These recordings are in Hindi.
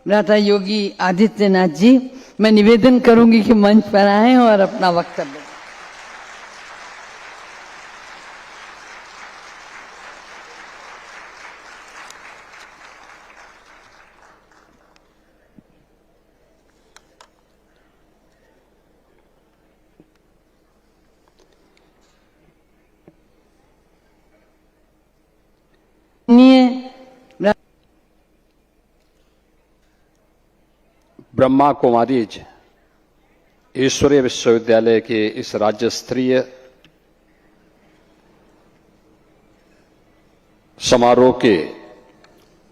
भ्राता योगी आदित्यनाथ जी, मैं निवेदन करूंगी कि मंच पर आएं और अपना वक्तव्य दें। ब्रह्मा कुमारीज ईश्वरीय विश्वविद्यालय के इस राज्य स्तरीय समारोह के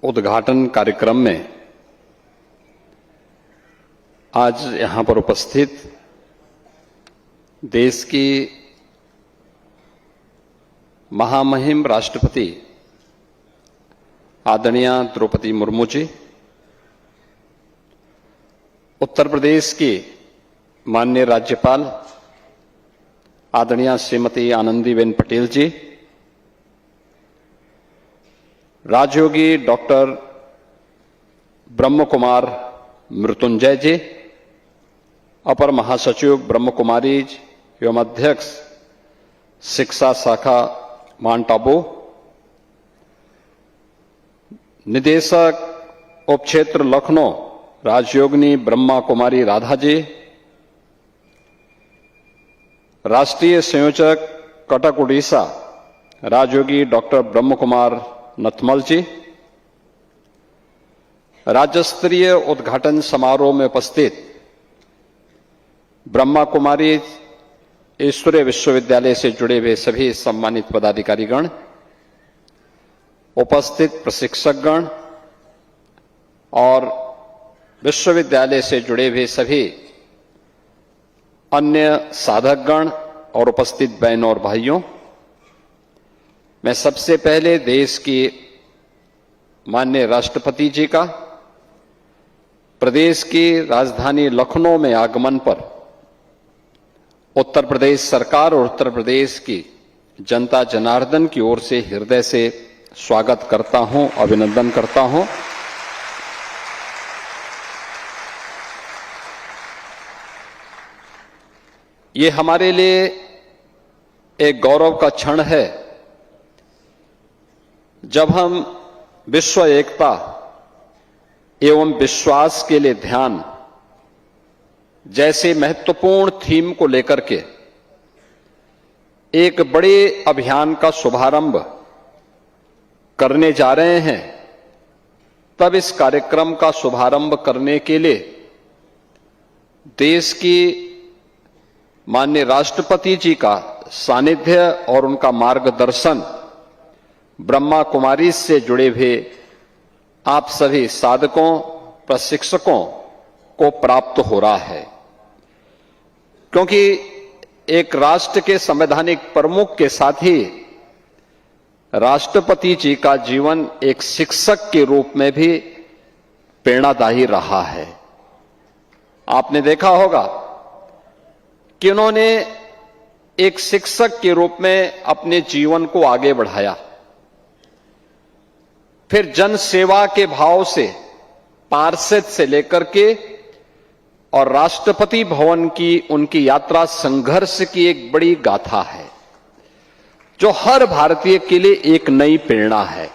उद्घाटन कार्यक्रम में आज यहां पर उपस्थित देश की महामहिम राष्ट्रपति आदरणीय द्रौपदी मुर्मू जी, उत्तर प्रदेश की माननीय राज्यपाल आदरणीय श्रीमती आनंदीबेन पटेल जी, राजयोगी डॉक्टर ब्रह्म कुमार मृत्युंजय जी, अपर महासचिव ब्रह्म कुमारीज एवं अध्यक्ष शिक्षा शाखा माउंट आबू, निदेशक उपक्षेत्र लखनऊ राजयोगिनी ब्रह्मा कुमारी राधा जी, राष्ट्रीय संयोजक कटक उड़ीसा राजयोगी डॉक्टर ब्रह्म कुमार नथमल जी, राज्य स्तरीय उद्घाटन समारोह में उपस्थित ब्रह्मा कुमारी ईश्वरीय विश्वविद्यालय से जुड़े हुए सभी सम्मानित पदाधिकारीगण, उपस्थित प्रशिक्षकगण और विश्वविद्यालय से जुड़े हुए सभी अन्य साधकगण और उपस्थित बहनों और भाइयों, मैं सबसे पहले देश की माननीय राष्ट्रपति जी का प्रदेश की राजधानी लखनऊ में आगमन पर उत्तर प्रदेश सरकार और उत्तर प्रदेश की जनता जनार्दन की ओर से हृदय से स्वागत करता हूं, अभिनंदन करता हूं। ये हमारे लिए एक गौरव का क्षण है जब हम विश्व एकता एवं विश्वास के लिए ध्यान जैसे महत्वपूर्ण थीम को लेकर के एक बड़े अभियान का शुभारंभ करने जा रहे हैं। तब इस कार्यक्रम का शुभारंभ करने के लिए देश की माननीय राष्ट्रपति जी का सानिध्य और उनका मार्गदर्शन ब्रह्मा कुमारी से जुड़े हुए आप सभी साधकों, प्रशिक्षकों को प्राप्त हो रहा है, क्योंकि एक राष्ट्र के संवैधानिक प्रमुख के साथ ही राष्ट्रपति जी का जीवन एक शिक्षक के रूप में भी प्रेरणादायी रहा है। आपने देखा होगा कि उन्होंने एक शिक्षक के रूप में अपने जीवन को आगे बढ़ाया, फिर जन सेवा के भाव से पार्षद से लेकर के और राष्ट्रपति भवन की उनकी यात्रा संघर्ष की एक बड़ी गाथा है जो हर भारतीय के लिए एक नई प्रेरणा है।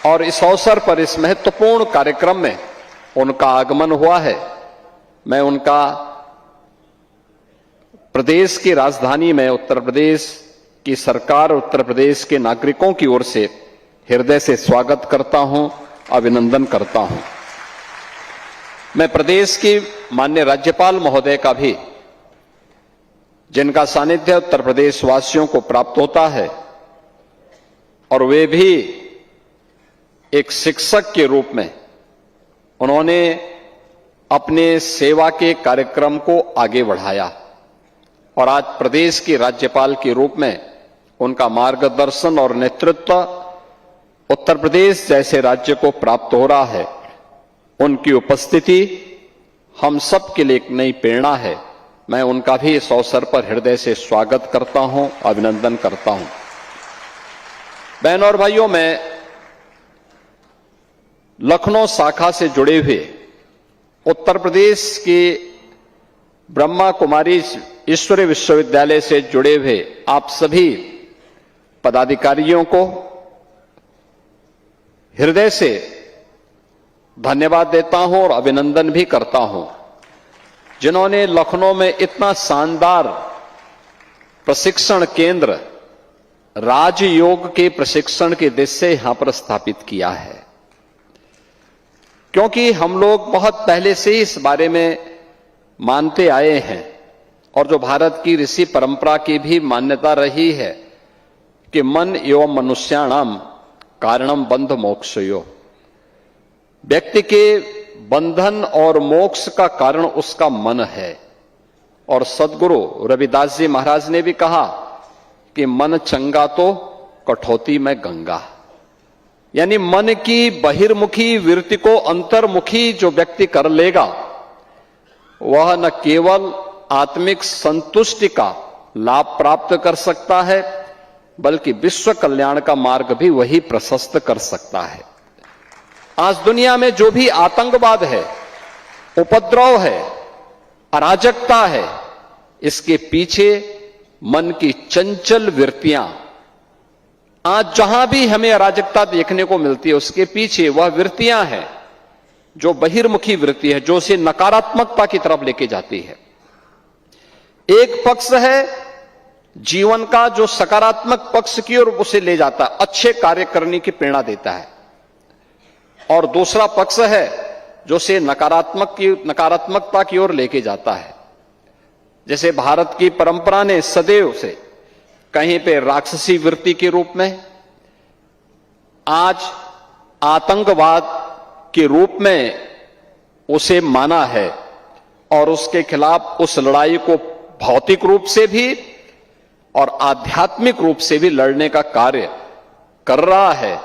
और इस अवसर पर इस महत्वपूर्ण कार्यक्रम में उनका आगमन हुआ है। मैं उनका प्रदेश की राजधानी में उत्तर प्रदेश की सरकार, उत्तर प्रदेश के नागरिकों की ओर से हृदय से स्वागत करता हूं, अभिनंदन करता हूं। मैं प्रदेश की माननीय राज्यपाल महोदय का भी, जिनका सानिध्य उत्तर प्रदेश वासियों को प्राप्त होता है और वे भी एक शिक्षक के रूप में उन्होंने अपने सेवा के कार्यक्रम को आगे बढ़ाया और आज प्रदेश की राज्यपाल के रूप में उनका मार्गदर्शन और नेतृत्व उत्तर प्रदेश जैसे राज्य को प्राप्त हो रहा है। उनकी उपस्थिति हम सब के लिए एक नई प्रेरणा है। मैं उनका भी इस अवसर पर हृदय से स्वागत करता हूं, अभिनंदन करता हूं। बहनों और भाइयों, मैं लखनऊ शाखा से जुड़े हुए उत्तर प्रदेश के ब्रह्मा कुमारी ईश्वरीय विश्वविद्यालय से जुड़े हुए आप सभी पदाधिकारियों को हृदय से धन्यवाद देता हूं और अभिनंदन भी करता हूं, जिन्होंने लखनऊ में इतना शानदार प्रशिक्षण केंद्र राजयोग के प्रशिक्षण के उद्देश्य से यहां पर स्थापित किया है। क्योंकि हम लोग बहुत पहले से ही इस बारे में मानते आए हैं और जो भारत की ऋषि परंपरा की भी मान्यता रही है कि मन एवं मनुष्याणाम कारणम बंध मोक्षयो, व्यक्ति के बंधन और मोक्ष का कारण उसका मन है। और सदगुरु रविदास जी महाराज ने भी कहा कि मन चंगा तो कठौती में गंगा, यानी मन की बहिर्मुखी वृत्ति को अंतर्मुखी जो व्यक्ति कर लेगा वह न केवल आत्मिक संतुष्टि का लाभ प्राप्त कर सकता है बल्कि विश्व कल्याण का मार्ग भी वही प्रशस्त कर सकता है। आज दुनिया में जो भी आतंकवाद है, उपद्रव है, अराजकता है, इसके पीछे मन की चंचल वृत्तियां, आज जहां भी हमें अराजकता देखने को मिलती है उसके पीछे वह वृत्तियां हैं जो बहिर्मुखी वृत्ति है, जो उसे नकारात्मकता की तरफ लेके जाती है। एक पक्ष है जीवन का जो सकारात्मक पक्ष की ओर उसे ले जाता है, अच्छे कार्य करने की प्रेरणा देता है, और दूसरा पक्ष है जो उसे नकारात्मकता की ओर लेके जाता है। जैसे भारत की परंपरा ने सदैव से कहीं पे राक्षसी वृत्ति के रूप में, आज आतंकवाद के रूप में उसे माना है और उसके खिलाफ उस लड़ाई को भौतिक रूप से भी और आध्यात्मिक रूप से भी लड़ने का कार्य कर रहा है।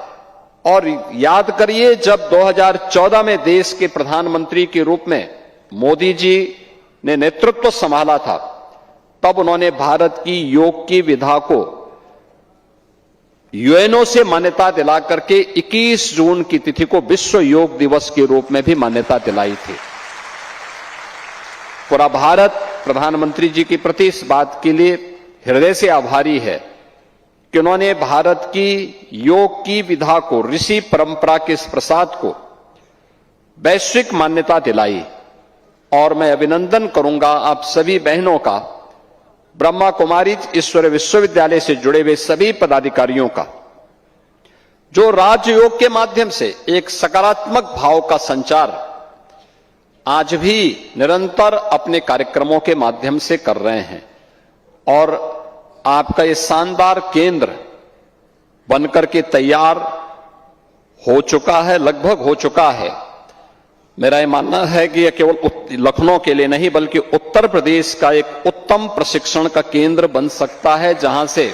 और याद करिए, जब 2014 में देश के प्रधानमंत्री के रूप में मोदी जी ने नेतृत्व संभाला था, तब उन्होंने भारत की योग की विधा को यूएनओ से मान्यता दिला करके 21 जून की तिथि को विश्व योग दिवस के रूप में भी मान्यता दिलाई थी। पूरा भारत प्रधानमंत्री जी के प्रति इस बात के लिए हृदय से आभारी है कि उन्होंने भारत की योग की विधा को, ऋषि परंपरा के इस प्रसाद को वैश्विक मान्यता दिलाई। और मैं अभिनंदन करूंगा आप सभी बहनों का, ब्रह्मा कुमारी ईश्वरीय विश्वविद्यालय से जुड़े हुए सभी पदाधिकारियों का, जो राजयोग के माध्यम से एक सकारात्मक भाव का संचार आज भी निरंतर अपने कार्यक्रमों के माध्यम से कर रहे हैं। और आपका ये शानदार केंद्र बनकर के तैयार हो चुका है, लगभग हो चुका है। मेरा ये मानना है कि यह केवल लखनऊ के लिए नहीं बल्कि उत्तर प्रदेश का एक उत्तम प्रशिक्षण का केंद्र बन सकता है, जहां से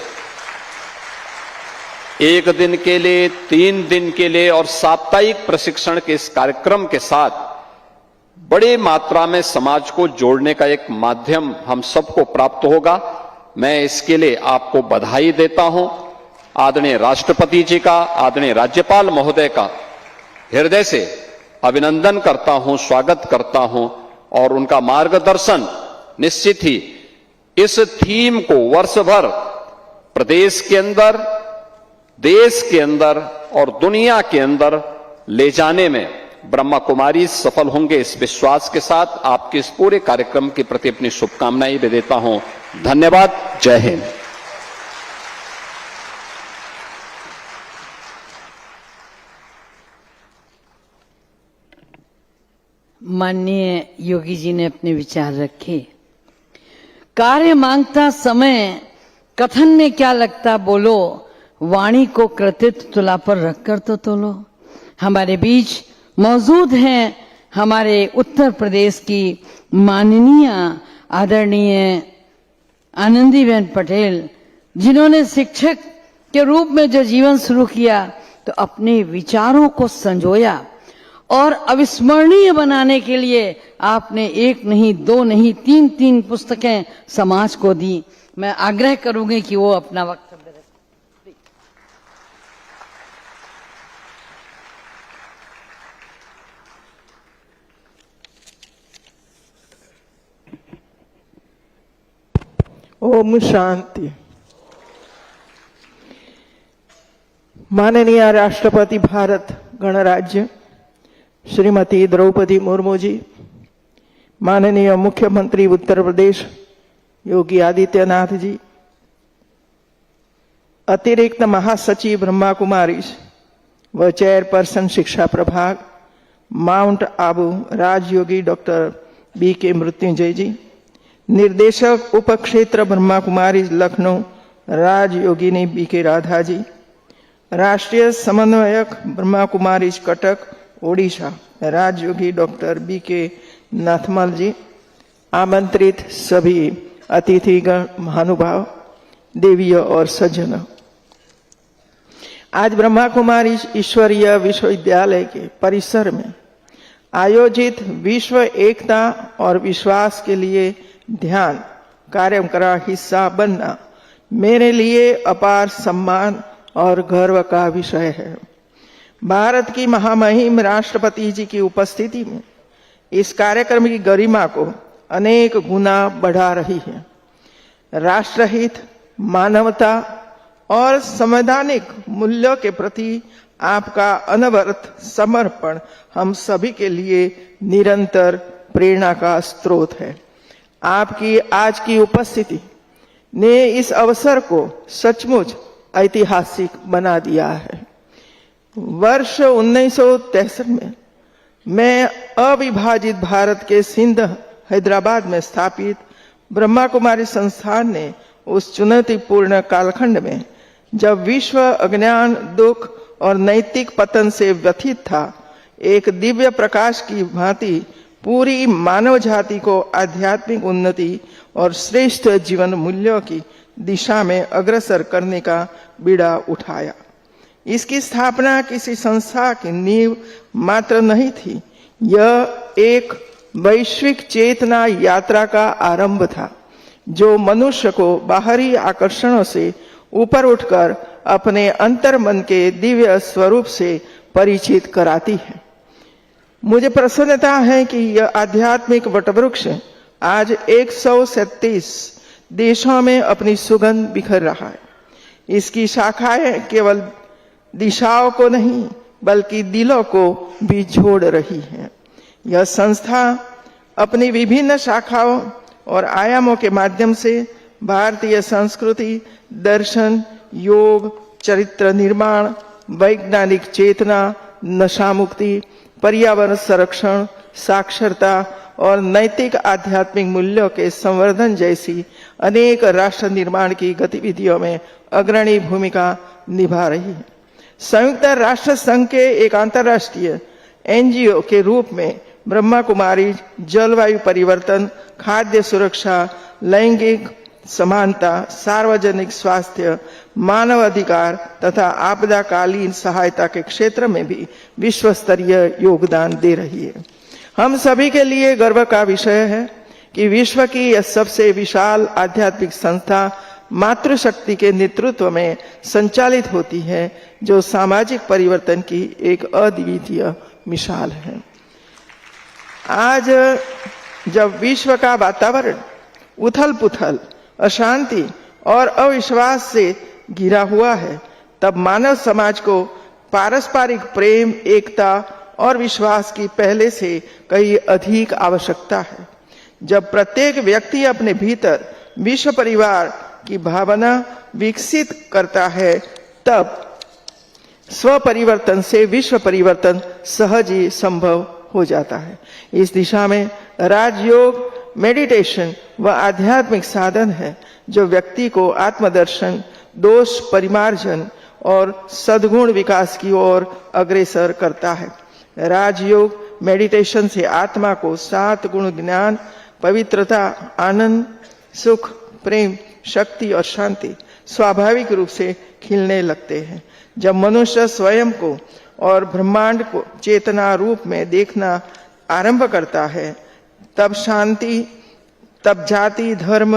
1 दिन के लिए, 3 दिन के लिए और साप्ताहिक प्रशिक्षण के इस कार्यक्रम के साथ बड़ी मात्रा में समाज को जोड़ने का एक माध्यम हम सबको प्राप्त होगा। मैं इसके लिए आपको बधाई देता हूं। आदरणीय राष्ट्रपति जी का, आदरणीय राज्यपाल महोदय का हृदय से अभिनंदन करता हूं, स्वागत करता हूं, और उनका मार्गदर्शन निश्चित ही इस थीम को वर्ष भर प्रदेश के अंदर, देश के अंदर और दुनिया के अंदर ले जाने में ब्रह्मा कुमारी सफल होंगे। इस विश्वास के साथ आपके इस पूरे कार्यक्रम के प्रति अपनी शुभकामनाएं भी देता हूं। धन्यवाद। जय हिंद। माननीय योगी जी ने अपने विचार रखे। कार्य मांगता समय कथन में क्या लगता बोलो, वाणी को कृतित्व तुला पर रखकर तो तोलो। हमारे बीच मौजूद हैं हमारे उत्तर प्रदेश की माननीय आदरणीय आनंदीबेन पटेल, जिन्होंने शिक्षक के रूप में जो जीवन शुरू किया तो अपने विचारों को संजोया और अविस्मरणीय बनाने के लिए आपने 1 नहीं, 2 नहीं, 3 पुस्तकें समाज को दी। मैं आग्रह करूंगी कि वो अपना वक्तव्य रखें। ओम शांति। माननीय राष्ट्रपति भारत गणराज्य श्रीमती द्रौपदी मुर्मू जी, माननीय मुख्यमंत्री उत्तर प्रदेश योगी आदित्यनाथ जी, अतिरिक्त महासचिव ब्रह्मा कुमारी व चेयरपर्सन शिक्षा प्रभाग माउंट आबू राजयोगी डॉक्टर BK मृत्युंजय जी, निर्देशक उपक्षेत्र ब्रह्मा कुमारी लखनऊ राजयोगिनी BK राधा जी, राष्ट्रीय समन्वयक ब्रह्मा कुमारी कटक ओडिशा राजयोगी डॉक्टर BK नाथमल जी, आमंत्रित सभी अतिथिगण महानुभाव, देवियों और सज्जनों, आज ब्रह्मा कुमारी ईश्वरीय विश्वविद्यालय के परिसर में आयोजित विश्व एकता और विश्वास के लिए ध्यान कार्यक्रम का हिस्सा बनना मेरे लिए अपार सम्मान और गर्व का विषय है। भारत की महामहिम राष्ट्रपति जी की उपस्थिति में इस कार्यक्रम की गरिमा को अनेक गुना बढ़ा रही है। राष्ट्रहित, मानवता और संवैधानिक मूल्यों के प्रति आपका अनवरत समर्पण हम सभी के लिए निरंतर प्रेरणा का स्रोत है। आपकी आज की उपस्थिति ने इस अवसर को सचमुच ऐतिहासिक बना दिया है। वर्ष 1963 में मैं अविभाजित भारत के सिंध हैदराबाद में स्थापित ब्रह्मा कुमारी संस्थान ने उस चुनौतीपूर्ण कालखंड में, जब विश्व अज्ञान, दुख और नैतिक पतन से व्यथित था, एक दिव्य प्रकाश की भांति पूरी मानव जाति को आध्यात्मिक उन्नति और श्रेष्ठ जीवन मूल्यों की दिशा में अग्रसर करने का बीड़ा उठाया। इसकी स्थापना किसी संस्था की नींव मात्र नहीं थी, यह एक वैश्विक चेतना यात्रा का आरंभ था, जो मनुष्य को बाहरी आकर्षणों से ऊपर उठकर अपने अंतर मन के दिव्य स्वरूप से परिचित कराती है। मुझे प्रसन्नता है कि यह आध्यात्मिक वटवृक्ष आज 137 देशों में अपनी सुगंध बिखर रहा है। इसकी शाखाएं केवल दिशाओं को नहीं बल्कि दिलों को भी जोड़ रही है। यह संस्था अपनी विभिन्न शाखाओं और आयामों के माध्यम से भारतीय संस्कृति, दर्शन, योग, चरित्र निर्माण, वैज्ञानिक चेतना, नशा मुक्ति, पर्यावरण संरक्षण, साक्षरता और नैतिक आध्यात्मिक मूल्यों के संवर्धन जैसी अनेक राष्ट्र निर्माण की गतिविधियों में अग्रणी भूमिका निभा रही है। संयुक्त राष्ट्र संघ के एक अंतर्राष्ट्रीय NGO के रूप में ब्रह्मा कुमारी जलवायु परिवर्तन, खाद्य सुरक्षा, लैंगिक समानता, सार्वजनिक स्वास्थ्य, मानव अधिकार तथा आपदाकालीन सहायता के क्षेत्र में भी विश्व स्तरीय योगदान दे रही है। हम सभी के लिए गर्व का विषय है कि विश्व की यह सबसे विशाल आध्यात्मिक संस्था मातृशक्ति के नेतृत्व में संचालित होती है, जो सामाजिक परिवर्तन की एक अद्वितीय मिसाल है। आज जब विश्व का वातावरण उथल पुथल, अशांति और अविश्वास से घिरा हुआ है, तब मानव समाज को पारस्परिक प्रेम, एकता और विश्वास की पहले से कहीं अधिक आवश्यकता है। जब प्रत्येक व्यक्ति अपने भीतर विश्व परिवार की भावना विकसित करता है, तब स्व परिवर्तन से विश्व परिवर्तन सहज ही संभव हो जाता है। इस दिशा में राजयोग, मेडिटेशन व आध्यात्मिक साधन है, जो व्यक्ति को आत्मदर्शन, दोष परिमार्जन और सद्गुण विकास की ओर अग्रसर करता है। राजयोग मेडिटेशन से आत्मा को 7 गुण ज्ञान, पवित्रता, आनंद, सुख, प्रेम, शक्ति और शांति स्वाभाविक रूप से खिलने लगते हैं। जब मनुष्य स्वयं को और ब्रह्मांड को चेतना रूप में देखना आरंभ करता है, तब जाति, धर्म,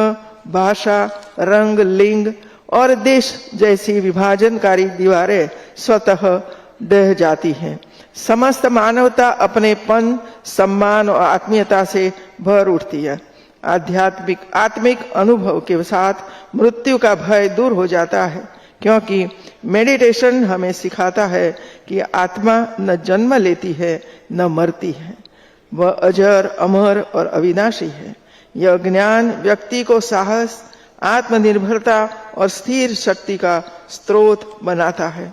भाषा, रंग, लिंग और देश जैसी विभाजनकारी दीवारें स्वतः ढह जाती हैं। समस्त मानवता अपनेपन, सम्मान और आत्मीयता से भर उठती है। आत्मिक अनुभव के साथ मृत्यु का भय दूर हो जाता है, क्योंकि मेडिटेशन हमें सिखाता है कि आत्मा न जन्म लेती है न मरती है, वह अजर, अमर और अविनाशी है। यह ज्ञान व्यक्ति को साहस, आत्मनिर्भरता और स्थिर शक्ति का स्रोत बनाता है।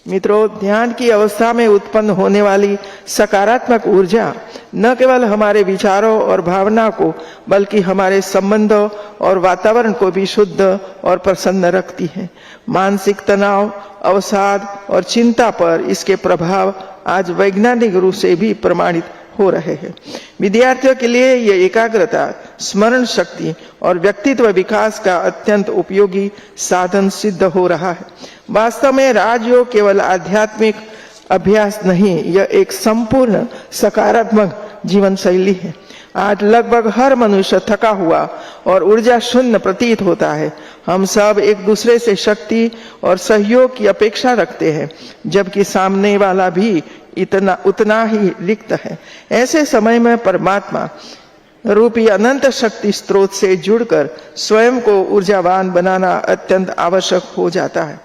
मित्रों, ध्यान की अवस्था में उत्पन्न होने वाली सकारात्मक ऊर्जा न केवल हमारे विचारों और भावना को बल्कि हमारे संबंधों और वातावरण को भी शुद्ध और प्रसन्न रखती है। मानसिक तनाव, अवसाद और चिंता पर इसके प्रभाव आज वैज्ञानिक रूप से भी प्रमाणित हो रहे हैं। विद्यार्थियों के लिए यह एकाग्रता, स्मरण शक्ति और व्यक्तित्व विकास का अत्यंत उपयोगी साधन सिद्ध हो रहा है। वास्तव में राजयोग केवल आध्यात्मिक अभ्यास नहीं, यह एक संपूर्ण सकारात्मक जीवन शैली है। आज लगभग हर मनुष्य थका हुआ और ऊर्जा शून्य प्रतीत होता है। हम सब एक दूसरे से शक्ति और सहयोग की अपेक्षा रखते हैं, जबकि सामने वाला भी उतना ही रिक्त है। ऐसे समय में परमात्मा रूपी अनंत शक्ति स्रोत से जुड़कर स्वयं को ऊर्जावान बनाना अत्यंत आवश्यक हो जाता है।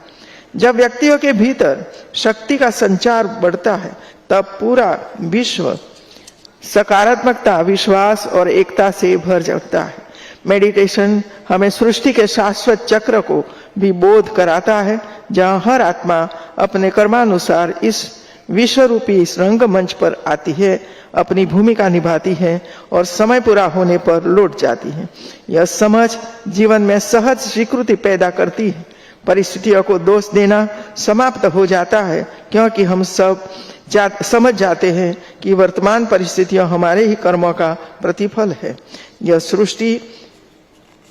जब व्यक्तियों के भीतर शक्ति का संचार बढ़ता है, तब पूरा विश्व सकारात्मकता, विश्वास और एकता से भर जाता है। मेडिटेशन हमें सृष्टि के शाश्वत चक्र को भी बोध कराता है, जहां हर आत्मा अपने कर्मानुसार इस विश्व रूपी इस रंगमंच पर आती है, अपनी भूमिका निभाती है और समय पूरा होने पर लौट जाती है। यह समझ जीवन में सहज स्वीकृति पैदा करती है। परिस्थितियों को दोष देना समाप्त हो जाता है, क्योंकि हम सब समझ जाते हैं कि वर्तमान परिस्थितियां हमारे ही कर्मों का प्रतिफल है।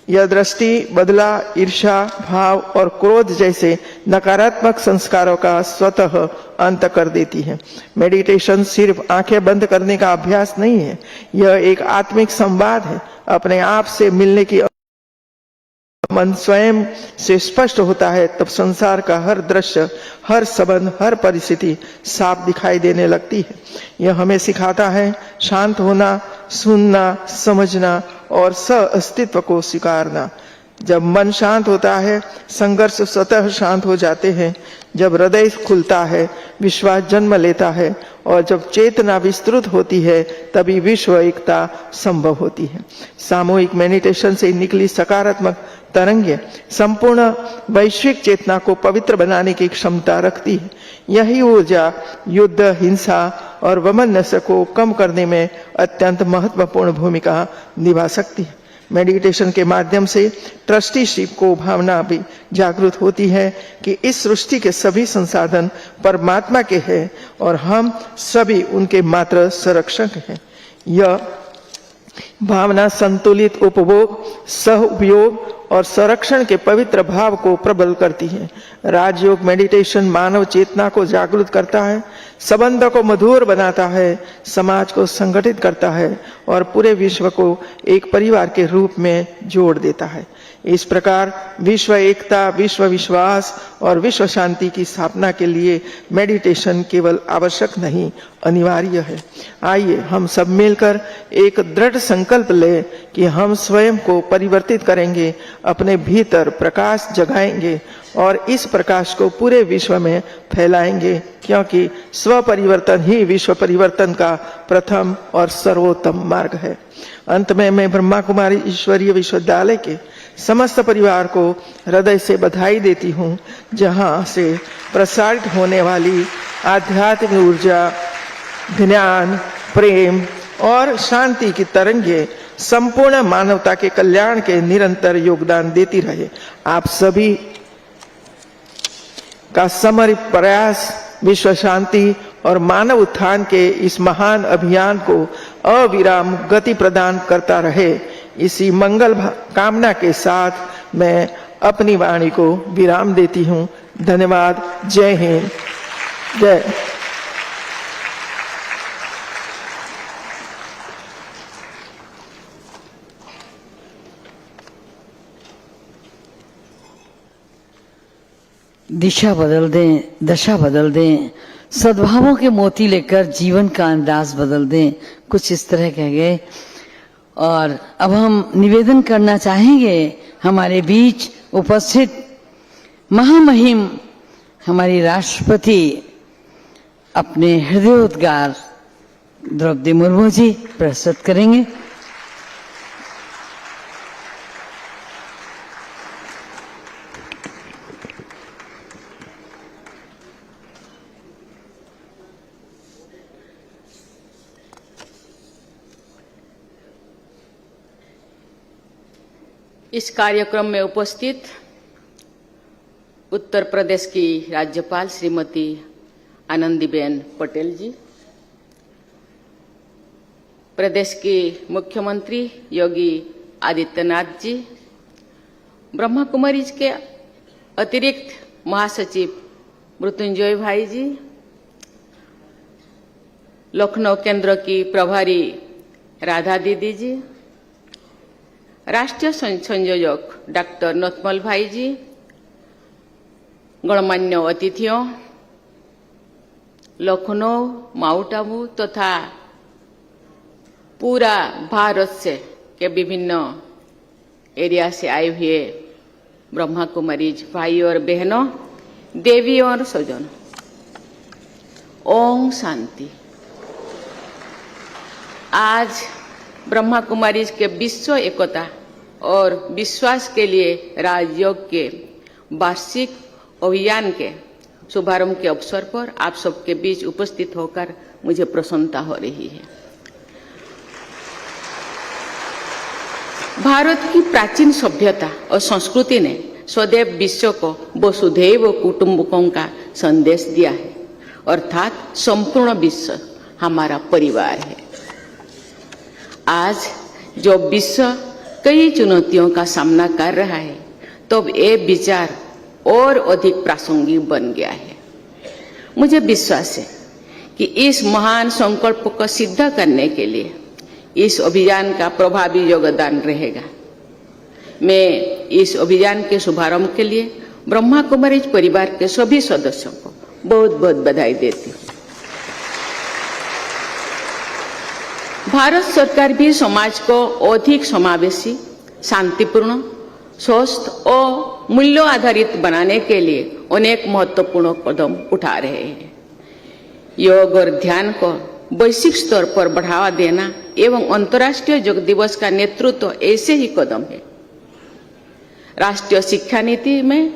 यह दृष्टि बदला, ईर्ष्या भाव और क्रोध जैसे नकारात्मक संस्कारों का स्वतः अंत कर देती है। मेडिटेशन सिर्फ आंखें बंद करने का अभ्यास नहीं है, यह एक आत्मिक संवाद है। अपने आप से मिलने की मन स्वयं से स्पष्ट होता है, तब संसार का हर दृश्य, हर संबंध, हर परिस्थिति साफ दिखाई देने लगती है। यह हमें सिखाता है शांत होना, सुनना, समझना और सह-अस्तित्व को स्वीकारना। जब मन शांत होता है, संघर्ष स्वतः शांत हो जाते हैं। जब हृदय खुलता है, विश्वास जन्म लेता है और जब चेतना विस्तृत होती है, तभी विश्व एकता संभव होती है। सामूहिक मेडिटेशन से निकली सकारात्मक तरंगे संपूर्ण वैश्विक चेतना को पवित्र बनाने की क्षमता रखती है। यही ऊर्जा युद्ध, हिंसा और वैमनस्य को कम करने में अत्यंत महत्वपूर्ण भूमिका निभा सकती है। मेडिटेशन के माध्यम से ट्रस्टीशिप को भावना भी जागृत होती है कि इस सृष्टि के सभी संसाधन परमात्मा के हैं और हम सभी उनके मात्र संरक्षक हैं। यह भावना संतुलित उपभोग, सह उपयोग और संरक्षण के पवित्र भाव को प्रबल करती है। राजयोग मेडिटेशन मानव चेतना को जागृत करता है, संबंधों को मधुर बनाता है, समाज को संगठित करता है और पूरे विश्व को एक परिवार के रूप में जोड़ देता है। इस प्रकार विश्व एकता, विश्व विश्वास और विश्व शांति की स्थापना के लिए मेडिटेशन केवल आवश्यक नहीं, अनिवार्य है। आइए हम सब मिलकर एक दृढ़ संकल्प लें कि हम स्वयं को परिवर्तित करेंगे, अपने भीतर प्रकाश जगाएंगे और इस प्रकाश को पूरे विश्व में फैलाएंगे, क्योंकि स्व परिवर्तन ही विश्व परिवर्तन का प्रथम और सर्वोत्तम मार्ग है। अंत में मैं ब्रह्मा कुमारी ईश्वरीय विश्वविद्यालय के समस्त परिवार को हृदय से बधाई देती हूँ, जहाँ से प्रसारित होने वाली आध्यात्मिक ऊर्जा, ज्ञान, प्रेम और शांति की तरंगे संपूर्ण मानवता के कल्याण के निरंतर योगदान देती रहे। आप सभी का समर्पित प्रयास विश्व शांति और मानव उत्थान के इस महान अभियान को अविराम गति प्रदान करता रहे। इसी मंगल कामना के साथ मैं अपनी वाणी को विराम देती हूँ। धन्यवाद। जय हिंद, जय। दिशा बदल दें, दशा बदल दें, सद्भावों के मोती लेकर जीवन का अंदाज बदल दें, कुछ इस तरह कह गए। और अब हम निवेदन करना चाहेंगे हमारे बीच उपस्थित महामहिम हमारी राष्ट्रपति अपने हृदयोद्गार द्रौपदी मुर्मू जी प्रस्तुत करेंगे। इस कार्यक्रम में उपस्थित उत्तर प्रदेश की राज्यपाल श्रीमती आनंदीबेन पटेल जी, प्रदेश के मुख्यमंत्री योगी आदित्यनाथ जी, ब्रह्मा कुमारीज के अतिरिक्त महासचिव मृत्युंजय भाई जी, लखनऊ केंद्र की प्रभारी राधा दीदी जी, राष्ट्रीय संयोजक डॉक्टर नोतमल भाई जी, गणमान्य अतिथियों, लखनऊ, माउंट आबू तथा पूरा भारत से के विभिन्न एरिया से आए हुए ब्रह्मा कुमारीज भाई और बहनों, देवी और स्वजन, ओम शांति। आज ब्रह्मा कुमारीज के विश्व एकता और विश्वास के लिए राजयोग के वार्षिक अभियान के शुभारंभ के अवसर पर आप सबके बीच उपस्थित होकर मुझे प्रसन्नता हो रही है। भारत की प्राचीन सभ्यता और संस्कृति ने सदैव विश्व को वसुधैव कुटुंबकम का संदेश दिया है, अर्थात संपूर्ण विश्व हमारा परिवार है। आज जो विश्व कई चुनौतियों का सामना कर रहा है, तब ये विचार और अधिक प्रासंगिक बन गया है। मुझे विश्वास है कि इस महान संकल्प को सिद्ध करने के लिए इस अभियान का प्रभावी योगदान रहेगा। मैं इस अभियान के शुभारंभ के लिए ब्रह्मा कुमारीज परिवार के सभी सदस्यों को बहुत बहुत बधाई देती हूँ। भारत सरकार भी समाज को अधिक समावेशी, शांतिपूर्ण, स्वस्थ और मूल्यों आधारित बनाने के लिए अनेक महत्वपूर्ण कदम उठा रहे हैं। योग और ध्यान को वैश्विक स्तर पर बढ़ावा देना एवं अंतर्राष्ट्रीय योग दिवस का नेतृत्व ऐसे ही कदम है। राष्ट्रीय शिक्षा नीति में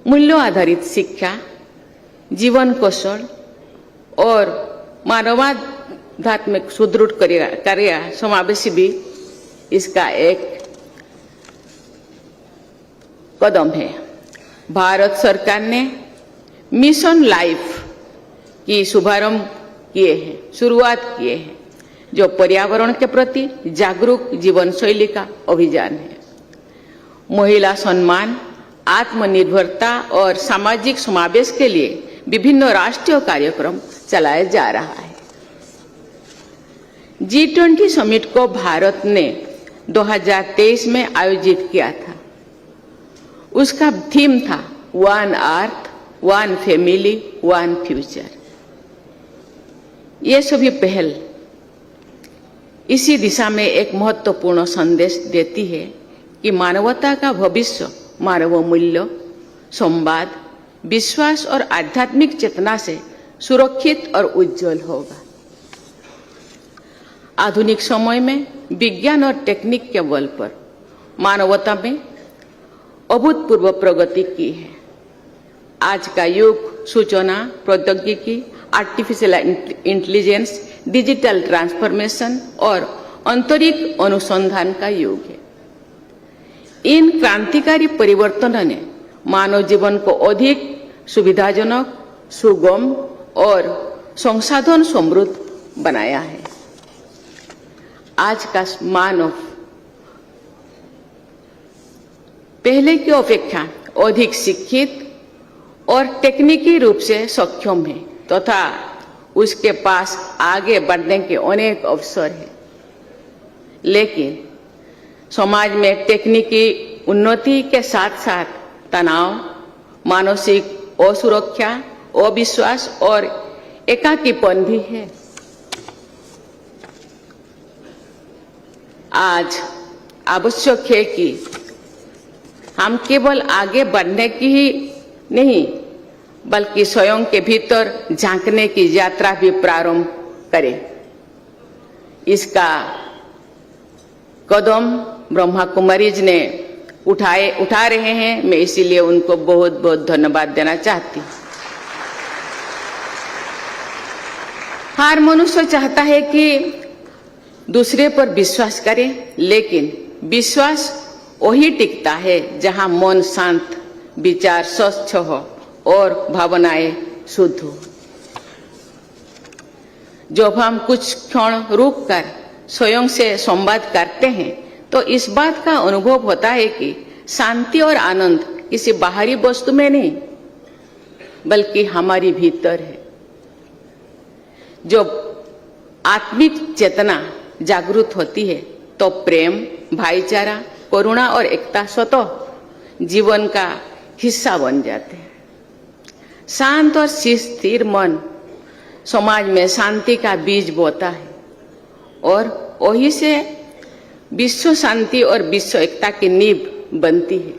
मूल्यों आधारित शिक्षा, जीवन कौशल और मानवाध्यात्मिक सुदृढ़ कार्य समावेशी भी इसका एक कदम है। भारत सरकार ने मिशन लाइफ की शुभारंभ शुरुआत किए हैं, जो पर्यावरण के प्रति जागरूक जीवन शैली का अभियान है। महिला सम्मान, आत्मनिर्भरता और सामाजिक समावेश के लिए विभिन्न राष्ट्रीय कार्यक्रम चलाया जा रहा है। G20 समिट को भारत ने 2023 में आयोजित किया था। उसका थीम था one earth, one family, one future. ये सभी पहल इसी दिशा में एक महत्वपूर्ण संदेश देती है कि मानवता का भविष्य मानव मूल्य, संवाद, विश्वास और आध्यात्मिक चेतना से सुरक्षित और उज्जवल होगा। आधुनिक समय में विज्ञान और टेक्निक के बल पर मानवता में अभूतपूर्व प्रगति की है। आज का युग सूचना प्रौद्योगिकी, आर्टिफिशियल इंटेलिजेंस, डिजिटल ट्रांसफॉर्मेशन और अंतरिक्ष अनुसंधान का युग है। इन क्रांतिकारी परिवर्तनों ने मानव जीवन को अधिक सुविधाजनक, सुगम और संसाधन समृद्ध बनाया है। आज का मानव पहले की अपेक्षा अधिक शिक्षित और तकनीकी रूप से सक्षम है तथा उसके पास आगे बढ़ने के अनेक अवसर हैं। लेकिन समाज में तकनीकी उन्नति के साथ साथ तनाव, मानसिक असुरक्षा, अविश्वास और एकाकीपन भी है। आज आवश्यक है कि हम केवल आगे बढ़ने की ही नहीं बल्कि स्वयं के भीतर झांकने की यात्रा भी प्रारंभ करें। इसका कदम ब्रह्मा कुमारीज ने उठा रहे हैं। मैं इसीलिए उनको बहुत बहुत धन्यवाद देना चाहती हूँ। हर मनुष्य चाहता है कि दूसरे पर विश्वास करे, लेकिन विश्वास वही टिकता है जहां मन शांत, विचार स्वच्छ हो और भावनाएं शुद्ध हो। जब हम कुछ क्षण रुक कर स्वयं से संवाद करते हैं तो इस बात का अनुभव होता है कि शांति और आनंद किसी बाहरी वस्तु में नहीं बल्कि हमारी भीतर है। जब आत्मिक चेतना जागृत होती है तो प्रेम, भाईचारा, करुणा और एकता स्वतः जीवन का हिस्सा बन जाते हैं। शांत और स्थिर मन समाज में शांति का बीज बोता है और वही से विश्व शांति और विश्व एकता की नींव बनती है।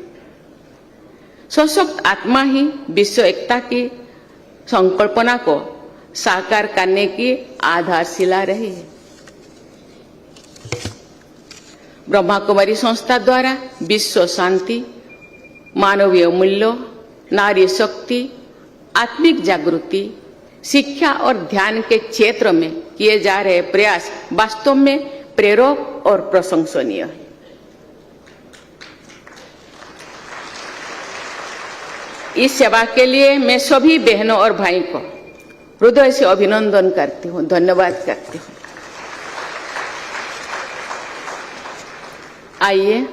सशक्त आत्मा ही विश्व एकता की संकल्पना को साकार करने की आधारशिला रही है। ब्रह्मा कुमारी संस्था द्वारा विश्व शांति, मानवीय मूल्यों, नारी शक्ति, आत्मिक जागृति, शिक्षा और ध्यान के क्षेत्र में किए जा रहे प्रयास वास्तव में प्रेरक और प्रशंसनीय है। इस सेवा के लिए मैं सभी बहनों और भाई को हृदय से अभिनंदन करती हूँ, धन्यवाद करती हूँ। आइए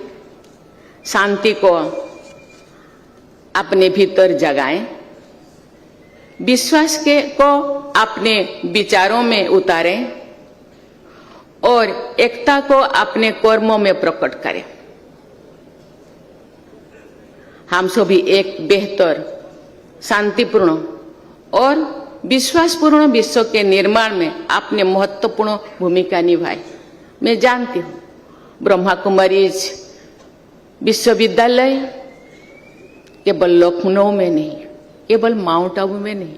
शांति को अपने भीतर जगाएं, विश्वास को अपने विचारों में उतारें और एकता को अपने कर्मों में प्रकट करें। हम सभी एक बेहतर, शांतिपूर्ण और विश्वासपूर्ण विश्व के निर्माण में अपने महत्वपूर्ण भूमिका निभाए। मैं जानती हूँ ब्रह्मा कुमारीज विश्वविद्यालय केवल लखनऊ में नहीं, केवल माउंट आबू में नहीं,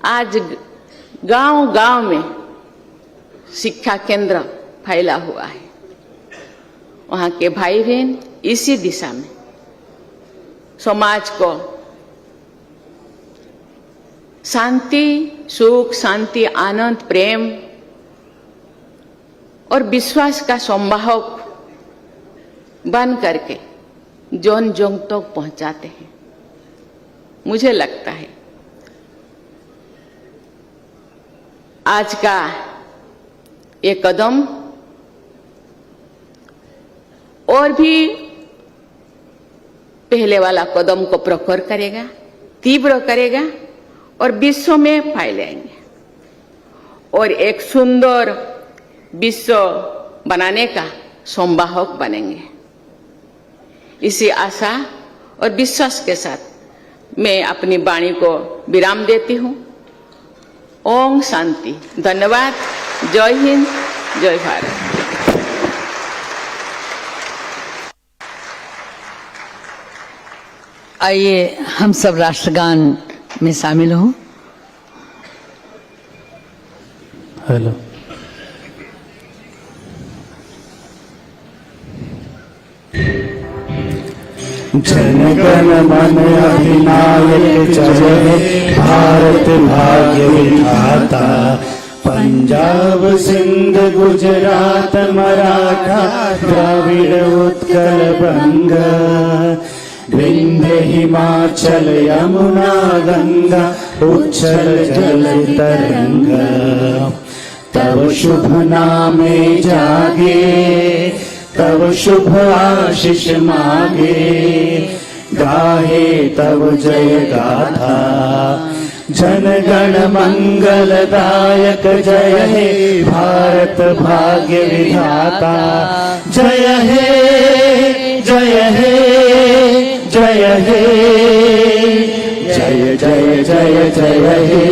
आज गांव-गांव में शिक्षा केंद्र फैला हुआ है। वहां के भाई बहन इसी दिशा में समाज को शांति, सुख, शांति, आनंद, प्रेम और विश्वास का संवाहक बन करके जन जन तक पहुंचाते हैं। मुझे लगता है आज का ये कदम और भी पहले वाला कदम को प्रखर करेगा, तीव्र करेगा और विश्व में फैलाएंगे और एक सुंदर विश्व बनाने का संवाहक बनेंगे। इसी आशा और विश्वास के साथ मैं अपनी वाणी को विराम देती हूँ। ओम शांति। धन्यवाद। जय हिंद, जय भारत। आइए हम सब राष्ट्रगान में शामिल हों। हेलो। जन गण मन अधिनायक जय हे भारत भाग्य विधाता। पंजाब सिंध गुजरात मराठा द्राविड़ उत्कल बंग। विंध्य हिमाचल यमुना गंगा उच्छल जल तरंग। तब शुभ नामे जागे तब शुभ आशीष मागे। गाहे तब जय गाथा जन गण मंगलदायक। जय हे भारत भाग्य विधाता। जय हे जय हे जय हे जय जय जय जय हे।